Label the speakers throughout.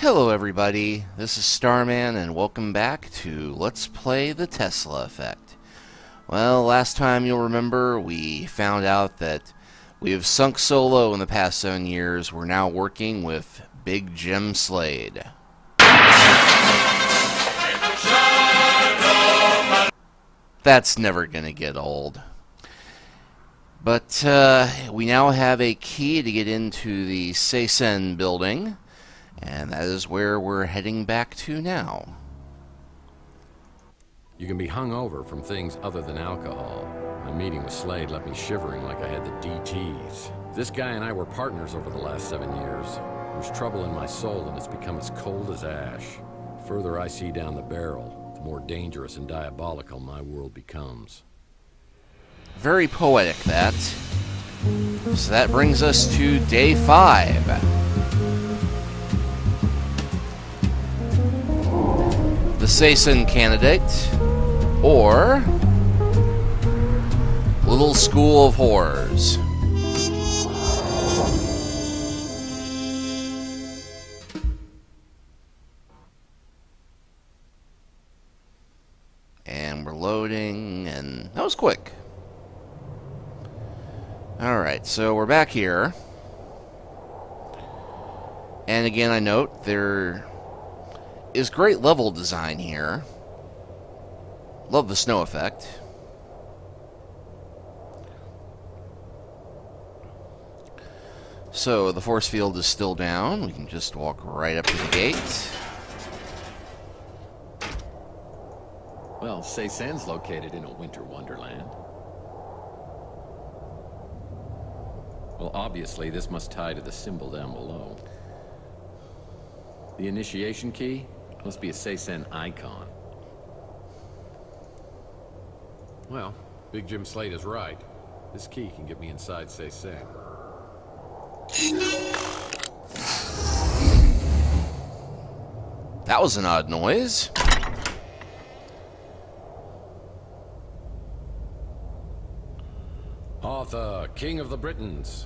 Speaker 1: Hello everybody, this is Starman and welcome back to Let's Play the Tesla Effect. Well, last time you'll remember we found out that we have sunk so low in the past 7 years we're now working with Big Jim Slade. That's never gonna get old. But we now have a key to get into the Seisen building. And that is where we're heading back to now.
Speaker 2: You can be hung over from things other than alcohol. My meeting with Slade left me shivering like I had the DTs. This guy and I were partners over the last 7 years. There's trouble in my soul and it's become as cold as ash. The further I see down the barrel, the more dangerous and diabolical my world becomes.
Speaker 1: Very poetic, that. So that brings us to day 5. The Seisen Candidate, or Little School of Horrors. And we're loading, and that was quick. Alright, so we're back here. And again, I note there is great level design here. Love the snow effect. So the force field is still down. We can just walk right up to the gate.
Speaker 2: Well, Seisen's located in a winter wonderland. Well, obviously this must tie to the symbol down below. The initiation key must be a Seisen icon. Well, Big Jim Slade is right. This key can get me inside Seisen.
Speaker 1: That was an odd noise.
Speaker 2: Arthur, King of the Britons.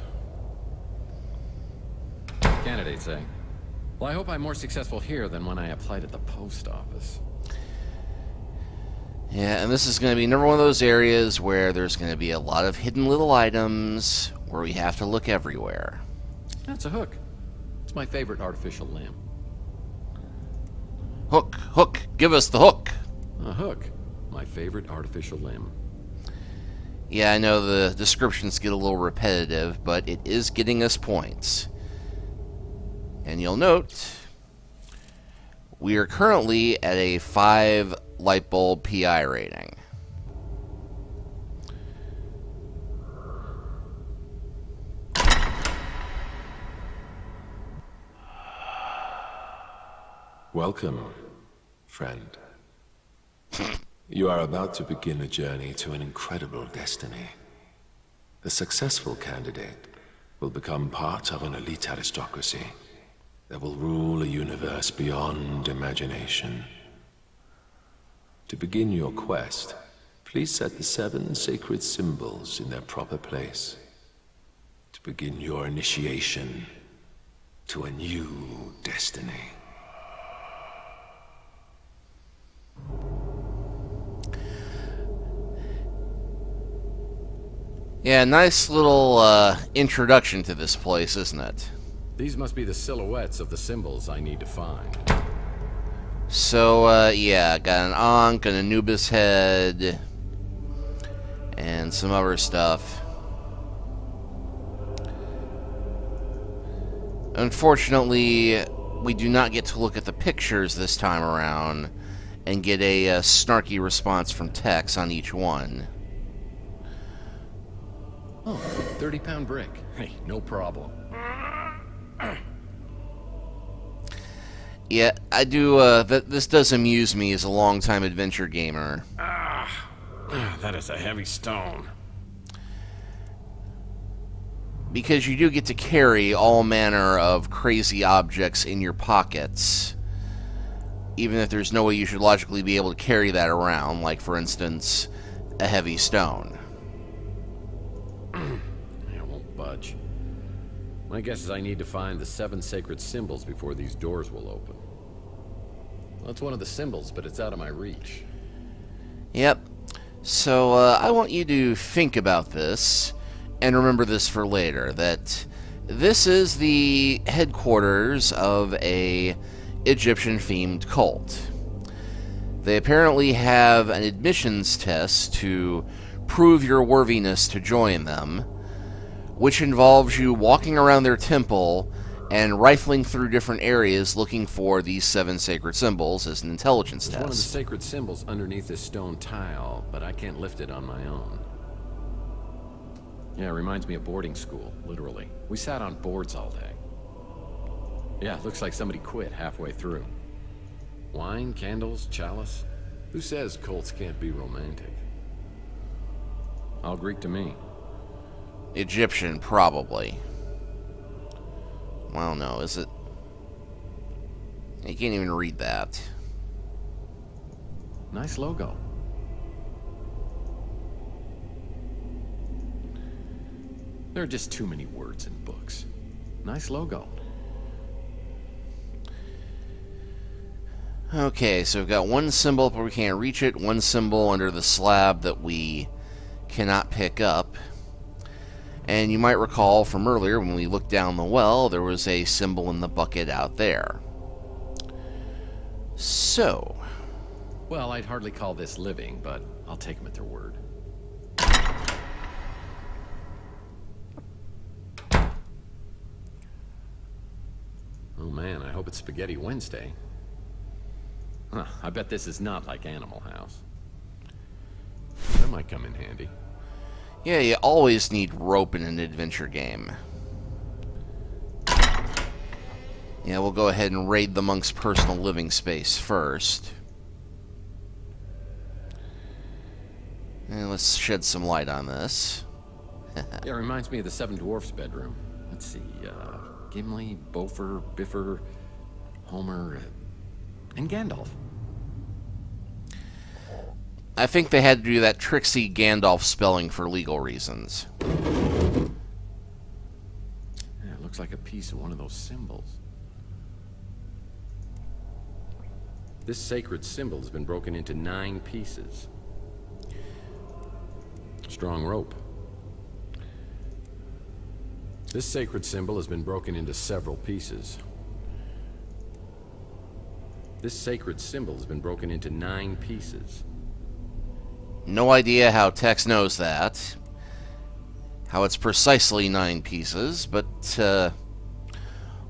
Speaker 2: Candidate saying, well, I hope I'm more successful here than when I applied at the post office.
Speaker 1: Yeah, and this is going to be another one of those areas where there's going to be a lot of hidden little items where we have to look everywhere.
Speaker 2: That's a hook. It's my favorite artificial limb.
Speaker 1: Hook, hook, give us the hook.
Speaker 2: A hook. My favorite artificial limb.
Speaker 1: Yeah, I know the descriptions get a little repetitive, but it is getting us points. And you'll note, we are currently at a 5 light bulb PI rating.
Speaker 3: Welcome, friend. You are about to begin a journey to an incredible destiny. The successful candidate will become part of an elite aristocracy that will rule a universe beyond imagination. To begin your quest, please set the 7 sacred symbols in their proper place. To begin your initiation to a new destiny.
Speaker 1: Yeah, nice little introduction to this place, isn't it?
Speaker 2: These must be the silhouettes of the symbols I need to find.
Speaker 1: So, yeah, got an Ankh, an Anubis head, and some other stuff. Unfortunately, we do not get to look at the pictures this time around and get a snarky response from Tex on each one.
Speaker 2: Oh, 30-pound brick. Hey, no problem.
Speaker 1: Yeah, I do, this does amuse me as a longtime adventure gamer.
Speaker 2: That is a heavy stone.
Speaker 1: Because you do get to carry all manner of crazy objects in your pockets. Even if there's no way you should logically be able to carry that around, like, for instance, a heavy stone.
Speaker 2: It won't budge. My guess is I need to find the 7 sacred symbols before these doors will open. Well, it's one of the symbols, but it's out of my reach.
Speaker 1: Yep. So, I want you to think about this, and remember this for later, that this is the headquarters of a Egyptian-themed cult. They apparently have an admissions test to prove your worthiness to join them, which involves you walking around their temple and rifling through different areas looking for these 7 sacred symbols as an intelligence
Speaker 2: There's one of the
Speaker 1: test.
Speaker 2: sacred symbols underneath this stone tile, but I can't lift it on my own. Yeah, it reminds me of boarding school, literally. We sat on boards all day. Yeah, looks like somebody quit halfway through. Wine, candles, chalice. Who says cults can't be romantic? All Greek to me.
Speaker 1: Egyptian, probably. Well, no, is it? You can't even read that.
Speaker 2: Nice logo. There are just too many words in books. Nice logo.
Speaker 1: Okay, so we've got one symbol where we can't reach it, one symbol under the slab that we cannot pick up. And you might recall from earlier when we looked down the well, there was a symbol in the bucket out there. So.
Speaker 2: Well, I'd hardly call this living, but I'll take them at their word. Oh man, I hope it's Spaghetti Wednesday. Huh, I bet this is not like Animal House. That might come in handy.
Speaker 1: Yeah, you always need rope in an adventure game. Yeah, we'll go ahead and raid the monk's personal living space first. And let's shed some light on this.
Speaker 2: Yeah, it reminds me of the 7 Dwarfs bedroom. Let's see, Gimli, Beaufort, Biffer, Homer, and Gandalf.
Speaker 1: I think they had to do that tricksy Gandalf spelling for legal reasons.
Speaker 2: Yeah, it looks like a piece of one of those symbols. This sacred symbol has been broken into 9 pieces. Strong rope. This sacred symbol has been broken into several pieces. This sacred symbol has been broken into 9 pieces.
Speaker 1: No idea how Tex knows that. How it's precisely 9 pieces, but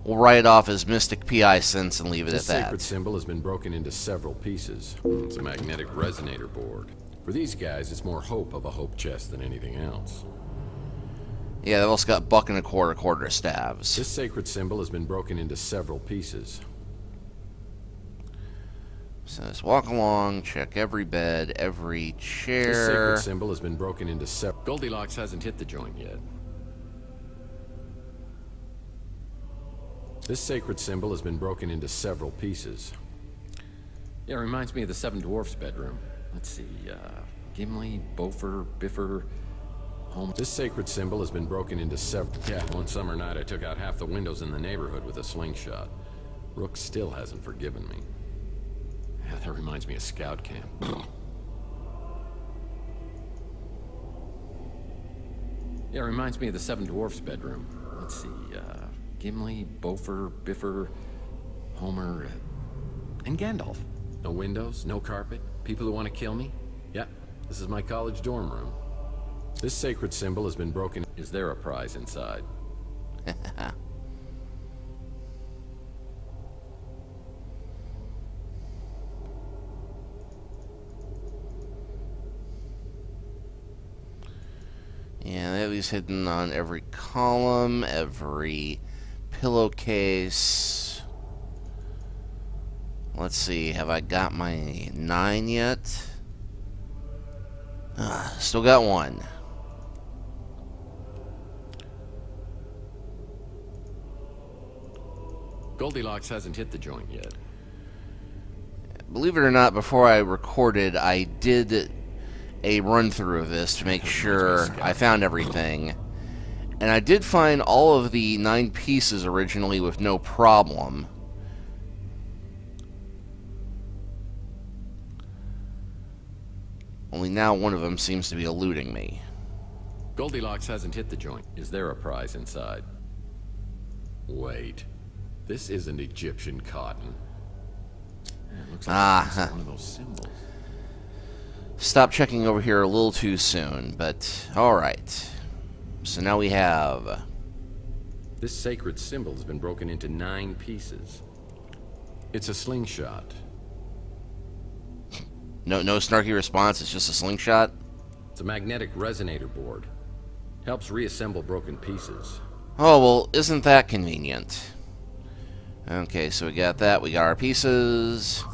Speaker 1: we'll write it off as Mystic PI sense and leave it at
Speaker 2: This
Speaker 1: that.
Speaker 2: sacred symbol has been broken into several pieces. It's a magnetic resonator board. For these guys, it's more hope of a hope chest than anything else.
Speaker 1: Yeah, they've also got buck and a quarter staves.
Speaker 2: This sacred symbol has been broken into several pieces.
Speaker 1: So just walk along, check every bed, every chair.
Speaker 2: This sacred symbol has been broken into several... Goldilocks hasn't hit the joint yet. This sacred symbol has been broken into several pieces. Yeah, it reminds me of the 7 Dwarfs bedroom. Let's see, Gimli, Beaufort, Biffer, Homer. This sacred symbol has been broken into several... Yeah, one summer night I took out half the windows in the neighborhood with a slingshot. Rook still hasn't forgiven me. Yeah, that reminds me of scout camp. Yeah, it reminds me of the 7 Dwarfs bedroom. Let's see, Gimli, Beaufort, Biffer, Homer, and Gandalf. No windows, no carpet, people who want to kill me? Yeah, this is my college dorm room. This sacred symbol has been broken. Is there a prize inside?
Speaker 1: Yeah, they have these hidden on every column, every pillowcase. Let's see, have I got my 9 yet? Still got 1.
Speaker 2: Goldilocks hasn't hit the joint yet.
Speaker 1: Believe it or not, before I recorded, I did a run-through of this to make sure I found everything. And I did find all of the 9 pieces originally with no problem. Only now one of them seems to be eluding me.
Speaker 2: Goldilocks hasn't hit the joint. Is there a prize inside? Wait. This isn't Egyptian cotton. Yeah, it looks like it's one of those symbols.
Speaker 1: Stop checking over here a little too soon, but alright. So now we have...
Speaker 2: This sacred symbol has been broken into 9 pieces. It's a slingshot.
Speaker 1: No snarky response, it's just a slingshot?
Speaker 2: It's a magnetic resonator board. Helps reassemble broken pieces.
Speaker 1: Oh, well, isn't that convenient? Okay, so we got that. We got our pieces.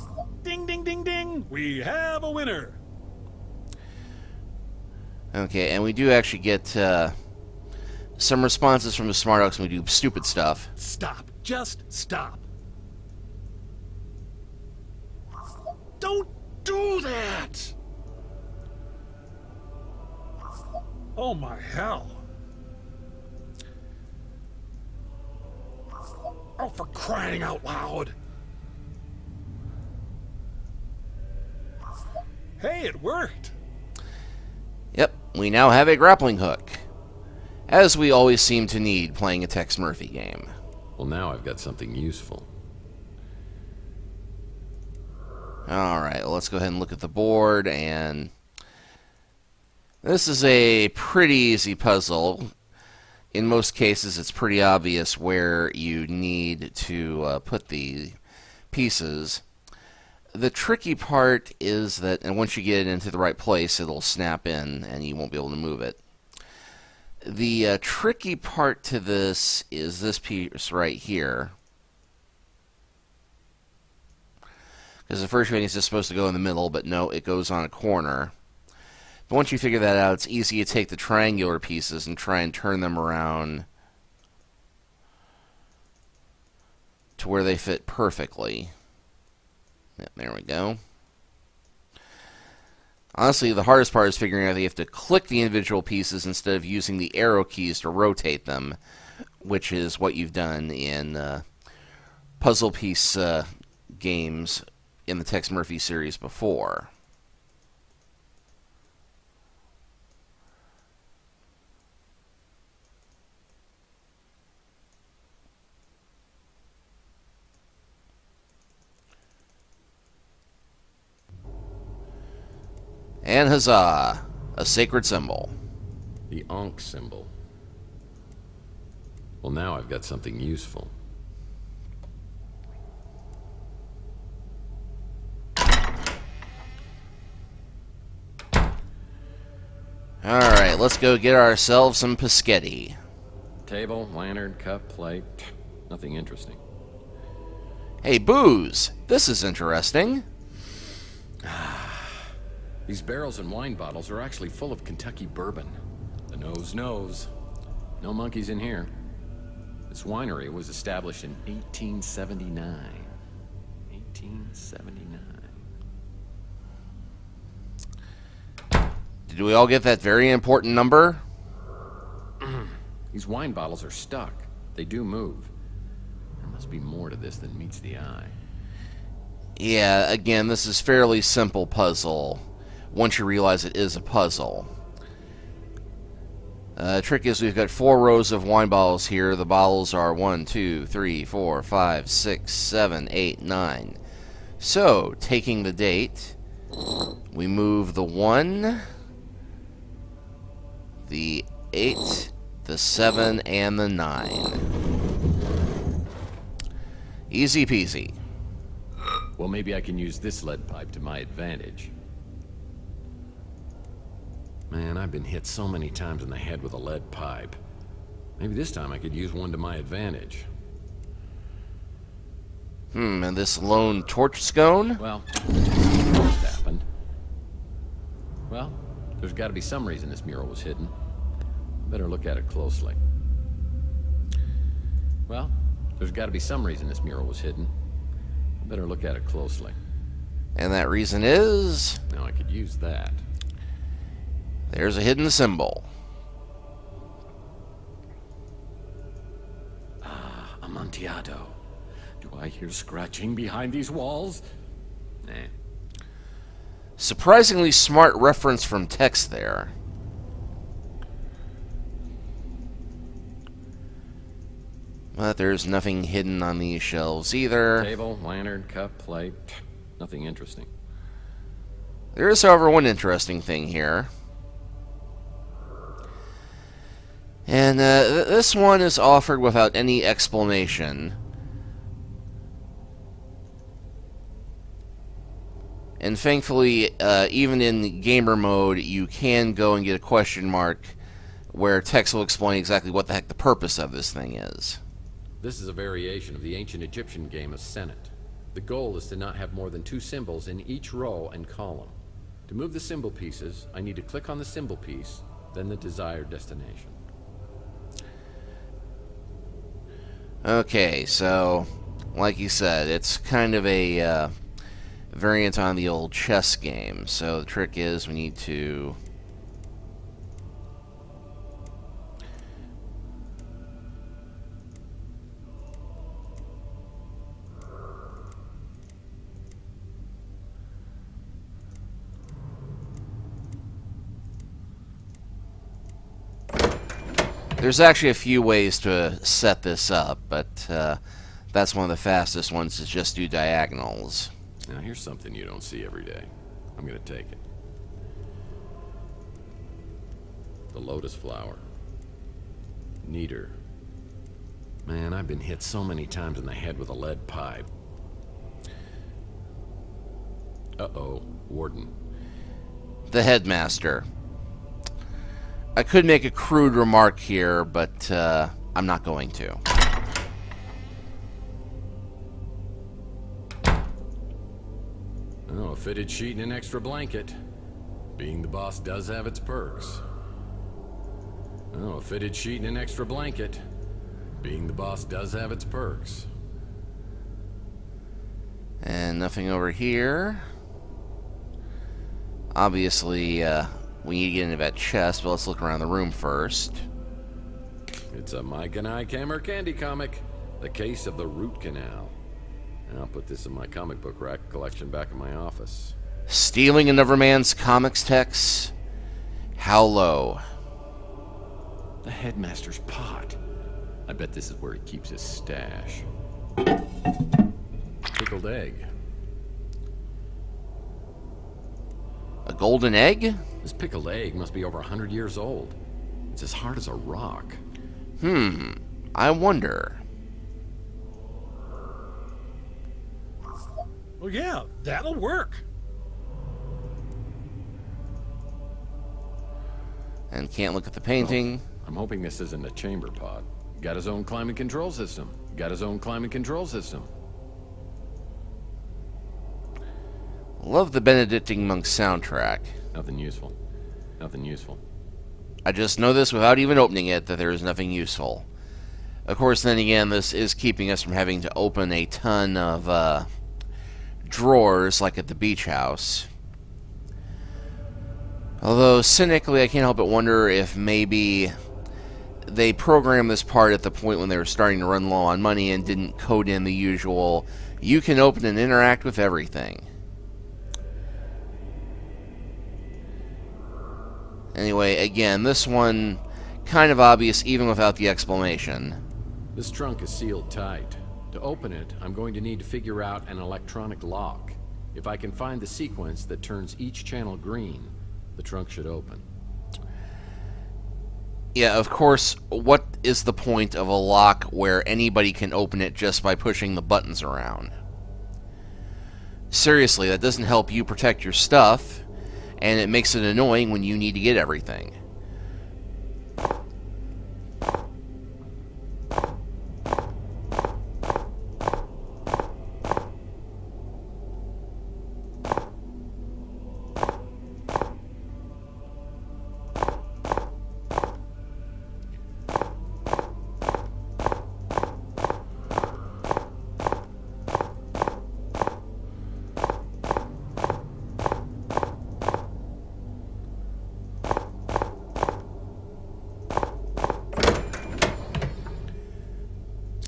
Speaker 4: Ding, ding, ding, ding! We have a winner!
Speaker 1: Okay, and we do actually get some responses from the Smartocks when we do stupid stuff.
Speaker 4: Stop. Just stop. Don't do that! Oh my hell. Oh, for crying out loud. Hey, it worked.
Speaker 1: Yep, we now have a grappling hook. As we always seem to need playing a Tex Murphy game.
Speaker 2: Well, now I've got something useful.
Speaker 1: Alright, well, let's go ahead and look at the board, and... This is a pretty easy puzzle. In most cases, it's pretty obvious where you need to put the pieces. The tricky part is that, and once you get it into the right place, it'll snap in, and you won't be able to move it. The tricky part to this is this piece right here. Because the first one is just supposed to go in the middle, but no, it goes on a corner. But once you figure that out, it's easy to take the triangular pieces and try and turn them around to where they fit perfectly. Yep, there we go. Honestly, the hardest part is figuring out that you have to click the individual pieces instead of using the arrow keys to rotate them, which is what you've done in puzzle piece games in the Tex Murphy series before. And huzzah! A sacred symbol.
Speaker 2: The Ankh symbol. Well, now I've got something useful.
Speaker 1: Alright, let's go get ourselves some Paschetti.
Speaker 2: Table, lantern, cup, plate. Nothing interesting.
Speaker 1: Hey, booze! This is interesting.
Speaker 2: These barrels and wine bottles are actually full of Kentucky bourbon. The nose knows. No monkeys in here. This winery was established in 1879. 1879.
Speaker 1: Did we all get that very important number?
Speaker 2: These wine bottles are stuck. They do move. There must be more to this than meets the eye.
Speaker 1: Yeah, again, this is fairly simple puzzle. Once you realize it is a puzzle. Trick is we've got 4 rows of wine bottles here. The bottles are 1, 2, 3, 4, 5, 6, 7, 8, 9. So, taking the date, we move the 1, the 8, the 7, and the 9. Easy peasy.
Speaker 2: Well, maybe I can use this lead pipe to my advantage. Man, I've been hit so many times in the head with a lead pipe. Maybe this time I could use one to my advantage.
Speaker 1: And this lone torch scone?
Speaker 2: Well, just happened. Well, there's got to be some reason this mural was hidden. Better look at it closely. Well, there's got to be some reason this mural was hidden. Better look at it closely.
Speaker 1: And that reason is...
Speaker 2: Now I could use that.
Speaker 1: There's a hidden symbol.
Speaker 2: Amontillado. Do I hear scratching behind these walls? Eh.
Speaker 1: Surprisingly smart reference from text there. But there's nothing hidden on these shelves either.
Speaker 2: Table, lantern, cup, plate. Nothing interesting.
Speaker 1: There is, however, one interesting thing here. And this one is offered without any explanation. And thankfully, even in gamer mode, you can go and get a question mark where text will explain exactly what the heck the purpose of this thing is.
Speaker 2: This is a variation of the ancient Egyptian game of Senet. The goal is to not have more than 2 symbols in each row and column. To move the symbol pieces, I need to click on the symbol piece, then the desired destination.
Speaker 1: Okay, so, like you said, it's kind of a variant on the old chess game. So the trick is we need to... There's actually a few ways to set this up, but that's one of the fastest ones, is just do diagonals.
Speaker 2: Now here's something you don't see every day. I'm gonna take it. The lotus flower. Neater. Man, I've been hit so many times in the head with a lead pipe. Uh-oh, Warden.
Speaker 1: The headmaster. I could make a crude remark here, but I'm not going to.
Speaker 2: Oh, a fitted sheet and an extra blanket. Being the boss does have its perks. Oh, a fitted sheet and an extra blanket. Being the boss does have its perks.
Speaker 1: And nothing over here. Obviously, we need to get into that chest, but let's look around the room first.
Speaker 2: It's a Mike and I Camera Candy comic. The Case of the Root Canal. And I'll put this in my comic book rack collection back in my office.
Speaker 1: Stealing another man's comics text? How low?
Speaker 2: The headmaster's pot. I bet this is where he keeps his stash. Pickled egg.
Speaker 1: A golden egg?
Speaker 2: This pickled egg must be over 100 years old. It's as hard as a rock.
Speaker 1: I wonder.
Speaker 4: Well, yeah, that'll work.
Speaker 1: And can't look at the painting.
Speaker 2: I'm hoping this isn't a chamber pot. Got his own climate control system. Got his own climate control system.
Speaker 1: Love the Benedictine monk soundtrack.
Speaker 2: Nothing useful. Nothing useful.
Speaker 1: I just know this without even opening it, that there is nothing useful. Of course, then again, this is keeping us from having to open a ton of drawers like at the beach house. Although, cynically, I can't help but wonder if maybe they programmed this part at the point when they were starting to run low on money and didn't code in the usual, you can open and interact with everything. Anyway, again, this one, kind of obvious even without the explanation.
Speaker 2: This trunk is sealed tight. To open it, I'm going to need to figure out an electronic lock. If I can find the sequence that turns each channel green, the trunk should open.
Speaker 1: Yeah, of course, what is the point of a lock where anybody can open it just by pushing the buttons around? Seriously, that doesn't help you protect your stuff, and it makes it annoying when you need to get everything.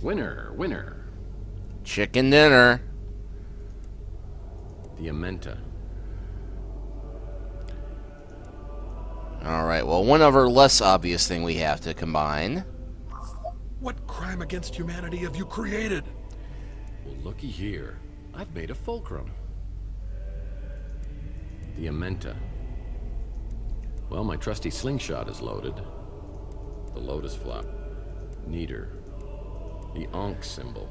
Speaker 2: Winner, winner.
Speaker 1: Chicken dinner.
Speaker 2: The Amenta.
Speaker 1: Alright, well, one other less obvious thing we have to combine.
Speaker 4: What crime against humanity have you created?
Speaker 2: Well, looky here. I've made a fulcrum. The Amenta. Well, my trusty slingshot is loaded. The lotus flop. Neater. The Ankh symbol.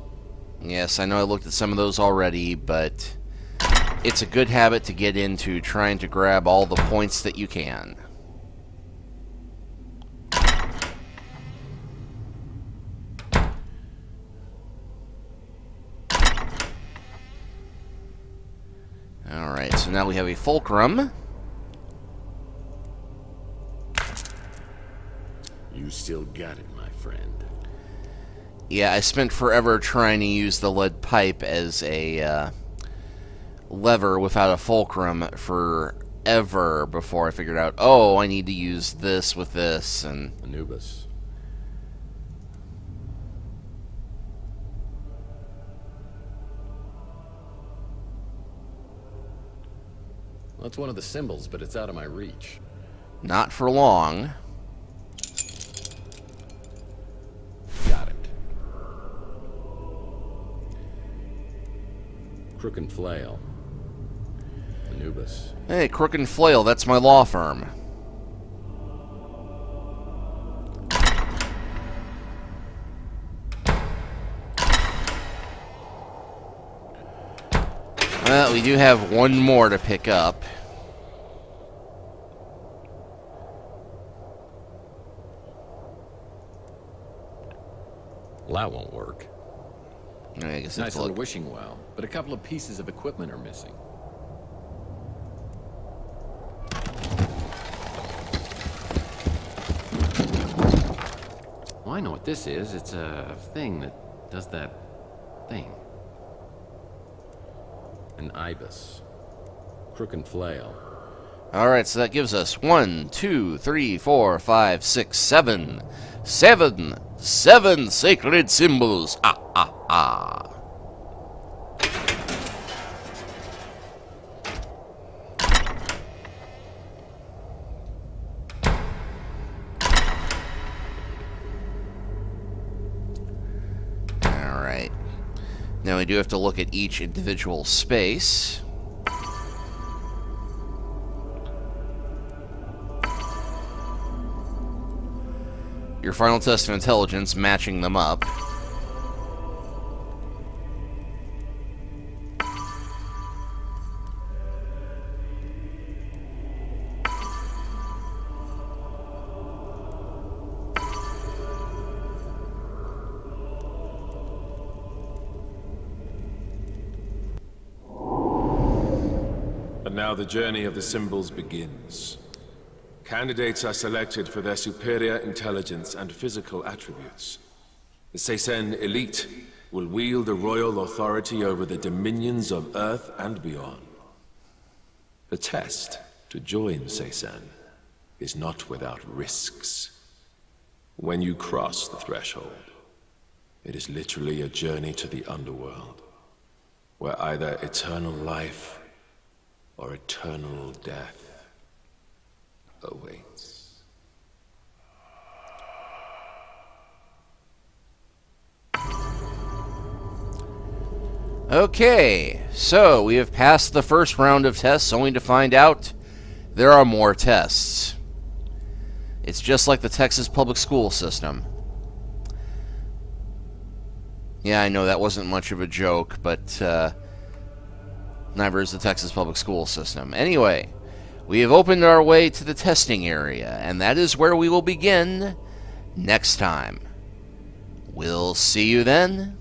Speaker 1: Yes, I know I looked at some of those already, but it's a good habit to get into trying to grab all the points that you can. Alright, so now we have a fulcrum.
Speaker 2: You still got it, my friend.
Speaker 1: Yeah, I spent forever trying to use the lead pipe as a lever without a fulcrum forever before I figured out, oh, I need to use this with this, and...
Speaker 2: Anubis. Well, it's one of the symbols, but it's out of my reach.
Speaker 1: Not for long.
Speaker 2: Got it. Crook and Flail. Anubis.
Speaker 1: Hey, Crook and Flail, that's my law firm. Well, we do have one more to pick up.
Speaker 2: Well, that won't work.
Speaker 1: I guess
Speaker 2: Nice
Speaker 1: it's
Speaker 2: little wishing well, but a couple of pieces of equipment are missing. Well, I know what this is. It's a thing that does that thing. An ibis. Crook and Flail.
Speaker 1: Alright, so that gives us 1, 2, 3, 4, 5, 6, 7. 7 sacred symbols. Ah, ah, ah. Alright. Now we do have to look at each individual space. Your final test of intelligence, matching them up.
Speaker 3: And now the journey of the symbols begins. Candidates are selected for their superior intelligence and physical attributes. The Seisen elite will wield the royal authority over the dominions of Earth and beyond. The test to join Seisen is not without risks. When you cross the threshold, it is literally a journey to the underworld, where either eternal life or eternal death awaits.
Speaker 1: Okay, so we have passed the first round of tests, only to find out there are more tests. It's just like the Texas public school system. Yeah, I know that wasn't much of a joke, but neither is the Texas public school system. Anyway, we have opened our way to the testing area, and that is where we will begin next time. We'll see you then.